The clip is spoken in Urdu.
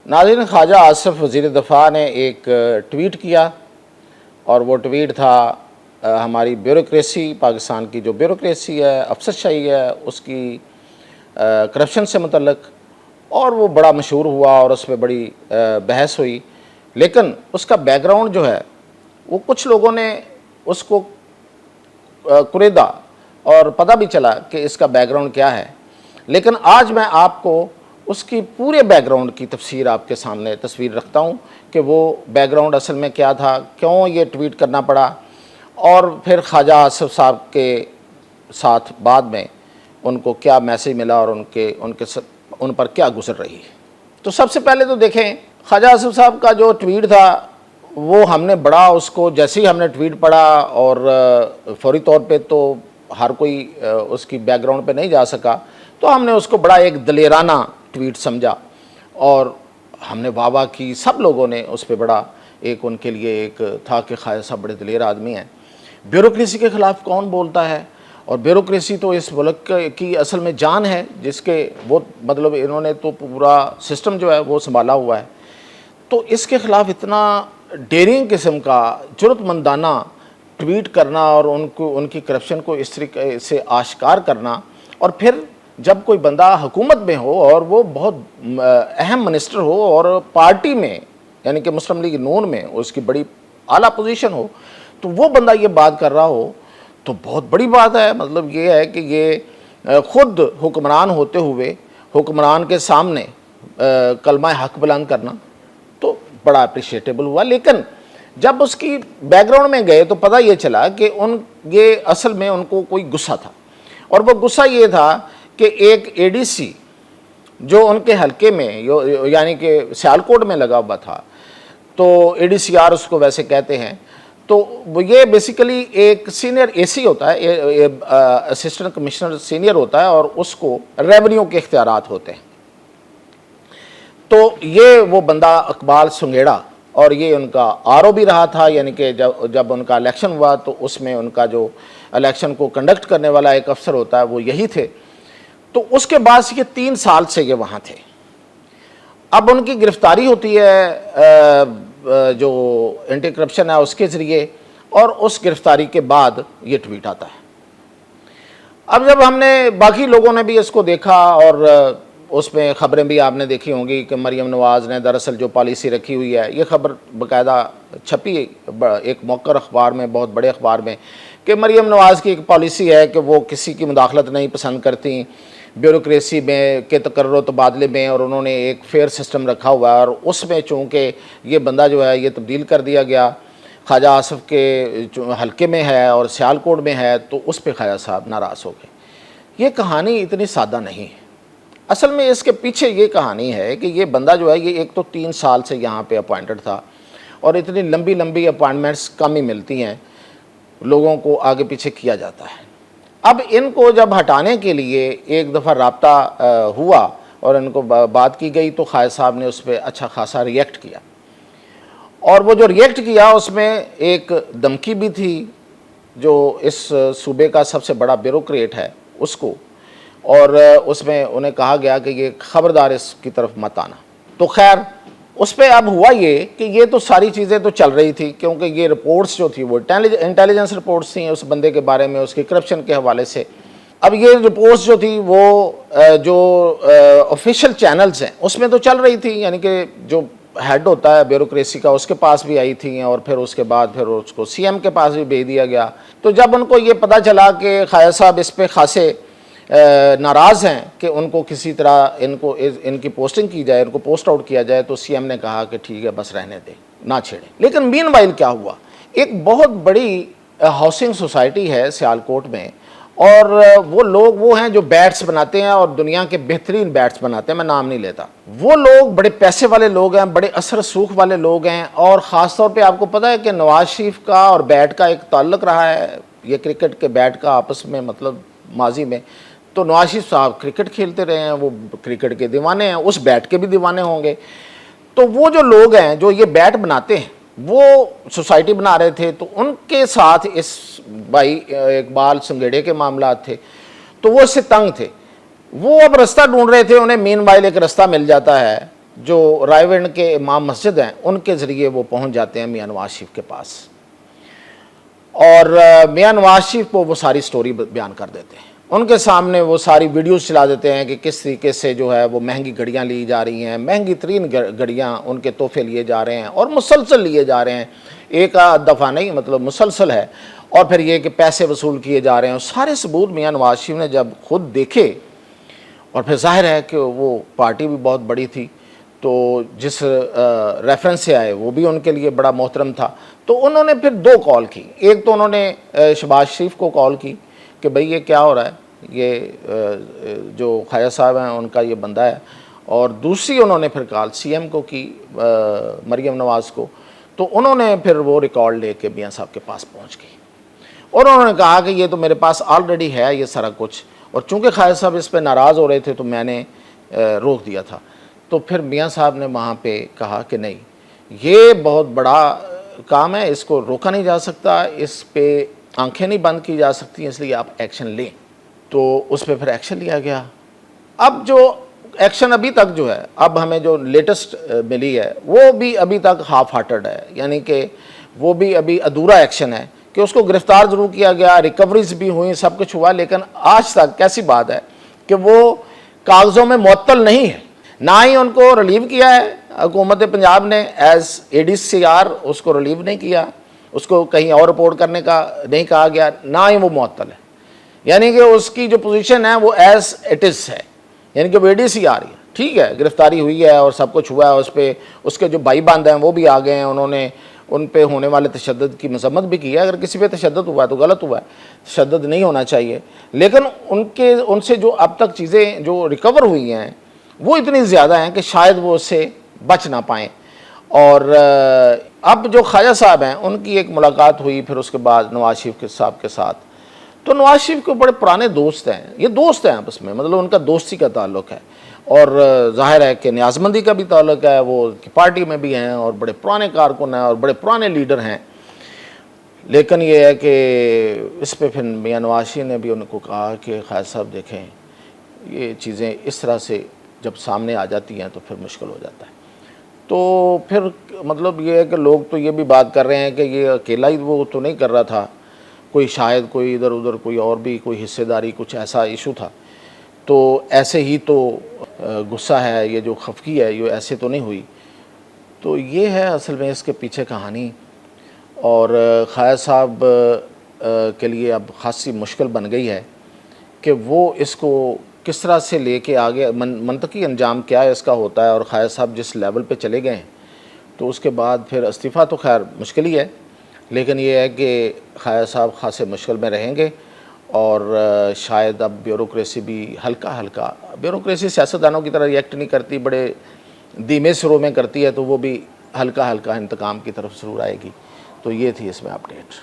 ناظرین، خواجہ آصف وزیر دفاع نے ایک ٹویٹ کیا اور وہ ٹویٹ تھا ہماری بیوروکریسی، پاکستان کی جو بیوروکریسی ہے، افسرشاہی ہے، اس کی کرپشن سے متعلق، اور وہ بڑا مشہور ہوا اور اس پہ بڑی بحث ہوئی. لیکن اس کا بیک گراؤنڈ جو ہے وہ کچھ لوگوں نے اس کو قریدا اور پتہ بھی چلا کہ اس کا بیک گراؤنڈ کیا ہے. لیکن آج میں آپ کو اس کی پورے بیک گراؤنڈ کی تفسیر آپ کے سامنے تصویر رکھتا ہوں کہ وہ بیک گراؤنڈ اصل میں کیا تھا، کیوں یہ ٹویٹ کرنا پڑا، اور پھر خواجہ آصف صاحب کے ساتھ بعد میں ان کو کیا میسیج ملا اور ان پر کیا گزر رہی ہے. تو سب سے پہلے تو دیکھیں، خواجہ آصف صاحب کا جو ٹویٹ تھا وہ ہم نے بڑا اس کو جیسے ہی ہم نے ٹویٹ پڑھا، اور فوری طور پہ تو ہر کوئی اس کی بیک گراؤنڈ پہ نہیں جا سکا، تو ہم نے اس کو بڑا ایک دلیرانہ ٹویٹ سمجھا اور ہم نے واہ واہ کی. سب لوگوں نے اس پہ بڑا ایک ان کے لیے ایک تھا کہ خواجہ صاحب بڑے دلیر آدمی ہیں. بیوروکریسی کے خلاف کون بولتا ہے؟ اور بیوروکریسی تو اس ملک کی اصل میں جان ہے، جس کے وہ مطلب انہوں نے تو پورا سسٹم جو ہے وہ سنبھالا ہوا ہے. تو اس کے خلاف اتنا ڈیرنگ قسم کا جرات مندانہ ٹویٹ کرنا اور ان کی کرپشن کو اس طریقے سے آشکار کرنا، اور پھر جب کوئی بندہ حکومت میں ہو اور وہ بہت اہم منسٹر ہو اور پارٹی میں یعنی کہ مسلم لیگ نون میں اس کی بڑی اعلیٰ پوزیشن ہو، تو وہ بندہ یہ بات کر رہا ہو تو بہت بڑی بات ہے. مطلب یہ ہے کہ یہ خود حکمران ہوتے ہوئے حکمران کے سامنے کلمہ حق بلند کرنا تو بڑا اپریشیٹیبل ہوا. لیکن جب اس کی بیک گراؤنڈ میں گئے تو پتہ یہ چلا کہ یہ اصل میں ان کو کوئی غصہ تھا، اور وہ غصہ یہ تھا کہ ایک اے ڈی سی جو ان کے حلقے میں یعنی کہ سیالکوٹ میں لگا ہوا تھا، تو اے ڈی سی آر اس کو ویسے کہتے ہیں، تو یہ بیسیکلی ایک سینئر اے سی ہوتا ہے، اسسٹنٹ کمشنر سینئر ہوتا ہے، اور اس کو ریونیو کے اختیارات ہوتے ہیں. تو یہ وہ بندہ اقبال سنگھیڑا، اور یہ ان کا آر او بھی رہا تھا، یعنی کہ جب ان کا الیکشن ہوا تو اس میں ان کا جو الیکشن کو کنڈکٹ کرنے والا ایک افسر ہوتا ہے وہ یہی تھے. تو اس کے بعد یہ 3 سال سے یہ وہاں تھے. اب ان کی گرفتاری ہوتی ہے جو اینٹی کرپشن ہے اس کے ذریعے، اور اس گرفتاری کے بعد یہ ٹویٹ آتا ہے. اب جب ہم نے باقی لوگوں نے بھی اس کو دیکھا، اور اس میں خبریں بھی آپ نے دیکھی ہوں گی کہ مریم نواز نے دراصل جو پالیسی رکھی ہوئی ہے، یہ خبر باقاعدہ چھپی ایک موقر اخبار میں، بہت بڑے اخبار میں، کہ مریم نواز کی ایک پالیسی ہے کہ وہ کسی کی مداخلت نہیں پسند کرتی بیوروکریسی میں کے تقرر و تبادلے میں، اور انہوں نے ایک فیئر سسٹم رکھا ہوا ہے. اور اس میں چونکہ یہ بندہ جو ہے یہ تبدیل کر دیا گیا، خواجہ آصف کے حلقے میں ہے اور سیالکوٹ میں ہے، تو اس پہ خواجہ صاحب ناراض ہو گئے. یہ کہانی اتنی سادہ نہیں ہے. اصل میں اس کے پیچھے یہ کہانی ہے کہ یہ بندہ جو ہے یہ ایک تو 3 سال سے یہاں پہ اپوائنٹڈ تھا، اور اتنی لمبی لمبی اپوائنٹمنٹس کم ہی ملتی ہیں، لوگوں کو آگے پیچھے کیا جاتا ہے. اب ان کو جب ہٹانے کے لیے ایک دفعہ رابطہ ہوا اور ان کو بات کی گئی، تو خواجہ صاحب نے اس پہ اچھا خاصا ریئیکٹ کیا، اور وہ جو ریئیکٹ کیا اس میں ایک دھمکی بھی تھی جو اس صوبے کا سب سے بڑا بیوروکریٹ ہے اس کو، اور اس میں انہیں کہا گیا کہ یہ خبردار اس کی طرف مت آنا. تو خیر اس پہ اب ہوا یہ کہ یہ تو ساری چیزیں تو چل رہی تھی، کیونکہ یہ رپورٹس جو تھی وہ انٹیلیجنس رپورٹس تھیں اس بندے کے بارے میں، اس کی کرپشن کے حوالے سے. اب یہ رپورٹس جو تھی وہ جو آفیشیل چینلز ہیں اس میں تو چل رہی تھی، یعنی کہ جو ہیڈ ہوتا ہے بیوروکریسی کا اس کے پاس بھی آئی تھیں، اور پھر اس کے بعد پھر اس کو سی ایم کے پاس بھی بھیج دیا گیا. تو جب ان کو یہ پتہ چلا کہ خواجہ صاحب اس پہ خاصے ناراض ہیں کہ ان کو کسی طرح ان کی پوسٹنگ کی جائے، ان کو پوسٹ آؤٹ کیا جائے، تو سی ایم نے کہا کہ ٹھیک ہے بس رہنے دیں، نہ چھیڑیں. لیکن مین وائل کیا ہوا، ایک بہت بڑی ہاؤسنگ سوسائٹی ہے سیالکوٹ میں، اور وہ لوگ وہ ہیں جو بیٹس بناتے ہیں اور دنیا کے بہترین بیٹس بناتے ہیں، میں نام نہیں لیتا. وہ لوگ بڑے پیسے والے لوگ ہیں، بڑے اثر رسوخ والے لوگ ہیں، اور خاص طور پہ آپ کو پتہ ہے کہ نواز شریف کا اور بیٹ کا ایک تعلق رہا ہے، یہ کرکٹ کے بیٹ کا آپس میں، مطلب ماضی میں. تو نواز شریف صاحب کرکٹ کھیلتے رہے ہیں، وہ کرکٹ کے دیوانے ہیں، اس بیٹ کے بھی دیوانے ہوں گے. تو وہ جو لوگ ہیں جو یہ بیٹ بناتے ہیں وہ سوسائٹی بنا رہے تھے، تو ان کے ساتھ اس بھائی اقبال سنگھیڑے کے معاملات تھے، تو وہ اس سے تنگ تھے. وہ اب رستہ ڈھونڈ رہے تھے. انہیں مین وائل ایک رستہ مل جاتا ہے جو رائے کے امام مسجد ہیں ان کے ذریعے وہ پہنچ جاتے ہیں میاں نواز شریف کے پاس، اور میاں نواز شریف کو وہ ساری سٹوری بیان کر دیتے ہیں، ان کے سامنے وہ ساری ویڈیوز چلا دیتے ہیں کہ کس طریقے سے جو ہے وہ مہنگی گھڑیاں لی جا رہی ہیں، مہنگی ترین گھڑیاں ان کے تحفے لیے جا رہے ہیں اور مسلسل لیے جا رہے ہیں، ایک دفعہ نہیں، مطلب مسلسل ہے، اور پھر یہ کہ پیسے وصول کیے جا رہے ہیں، سارے ثبوت میاں نواز شریف نے جب خود دیکھے، اور پھر ظاہر ہے کہ وہ پارٹی بھی بہت بڑی تھی، تو جس ریفرنس سے آئے وہ بھی ان کے لیے بڑا محترم تھا، تو انہوں نے پھر دو کال کی، ایک تو انہوں نے شہباز شریف کو کال کی کہ بھئی یہ کیا ہو رہا ہے، یہ جو خواجہ صاحب ہیں ان کا یہ بندہ ہے، اور دوسری انہوں نے پھر کال سی ایم کو کی، مریم نواز کو، تو انہوں نے پھر وہ ریکارڈ لے کے میاں صاحب کے پاس پہنچ گئی، اور انہوں نے کہا کہ یہ تو میرے پاس آلریڈی ہے یہ سارا کچھ، اور چونکہ خواجہ صاحب اس پہ ناراض ہو رہے تھے تو میں نے روک دیا تھا۔ تو پھر میاں صاحب نے وہاں پہ کہا کہ نہیں، یہ بہت بڑا کام ہے، اس کو روکا نہیں جا سکتا، اس پہ آنکھیں نہیں بند کی جا سکتی، اس لیے آپ ایکشن لیں۔ تو اس پہ پھر ایکشن لیا گیا۔ اب جو ایکشن ابھی تک جو ہے، اب ہمیں جو لیٹسٹ ملی ہے وہ بھی ابھی تک ہاف ہارٹڈ ہے، یعنی کہ وہ بھی ابھی ادھورا ایکشن ہے، کہ اس کو گرفتار ضرور کیا گیا، ریکوریز بھی ہوئیں، سب کچھ ہوا، لیکن آج تک کیسی بات ہے کہ وہ کاغذوں میں معطل نہیں ہے، نہ ہی ان کو ریلیو کیا ہے حکومت پنجاب نے as A D C R, اس کو ریلیو نہیں کیا، اس کو کہیں اور رپورٹ کرنے کا نہیں کہا گیا، نہ ہی وہ معطل ہے، یعنی کہ اس کی جو پوزیشن ہے وہ ایز اٹ از ہے، یعنی کہ وہ اے ڈی سی آ رہی ہے، ٹھیک ہے، گرفتاری ہوئی ہے اور سب کچھ ہوا ہے، اس پہ اس کے جو بھائی بند ہیں وہ بھی آ گئے ہیں، انہوں نے ان پہ ہونے والے تشدد کی مذمت بھی کی ہے، اگر کسی پہ تشدد ہوا ہے تو غلط ہوا ہے، تشدد نہیں ہونا چاہیے، لیکن ان سے جو اب تک چیزیں جو ریکور ہوئی ہیں وہ اتنی زیادہ ہیں کہ شاید وہ اس سے بچ نہ پائیں۔ اور اب جو خواجہ صاحب ہیں ان کی ایک ملاقات ہوئی پھر اس کے بعد نواز شریف صاحب کے ساتھ، تو نواز شریف کے بڑے پرانے دوست ہیں، یہ دوست ہیں آپس میں، مطلب ان کا دوستی کا تعلق ہے، اور ظاہر ہے کہ نیاز مندی کا بھی تعلق ہے، وہ پارٹی میں بھی ہیں اور بڑے پرانے کارکن ہیں اور بڑے پرانے لیڈر ہیں، لیکن یہ ہے کہ اس پہ پھر میاں نواز شریف نے بھی ان کو کہا کہ خواجہ صاحب دیکھیں، یہ چیزیں اس طرح سے جب سامنے آ جاتی ہیں تو پھر مشکل ہو جاتا ہے۔ تو پھر مطلب یہ ہے کہ لوگ تو یہ بھی بات کر رہے ہیں کہ یہ اکیلا ہی وہ تو نہیں کر رہا تھا، کوئی شاید کوئی ادھر ادھر کوئی اور بھی کوئی حصے داری کچھ ایسا ایشو تھا، تو ایسے ہی تو غصہ ہے، یہ جو خفگی ہے یہ ایسے تو نہیں ہوئی، تو یہ ہے اصل میں اس کے پیچھے کہانی۔ اور خواجہ صاحب کے لیے اب خاصی مشکل بن گئی ہے کہ وہ اس کو کس طرح سے لے کے آگے، منطقی انجام کیا ہے اس کا ہوتا ہے، اور خواجہ صاحب جس لیول پہ چلے گئے ہیں تو اس کے بعد پھر استعفیٰ تو خیر مشکل ہی ہے، لیکن یہ ہے کہ خواجہ صاحب خاصے مشکل میں رہیں گے، اور شاید اب بیوروکریسی بھی ہلکا ہلکا، بیوروکریسی سیاستدانوں کی طرح ریئیکٹ نہیں کرتی، بڑے دھیمے سروں میں کرتی ہے، تو وہ بھی ہلکا ہلکا انتقام کی طرف ضرور آئے گی۔ تو یہ تھی اس میں اپڈیٹ۔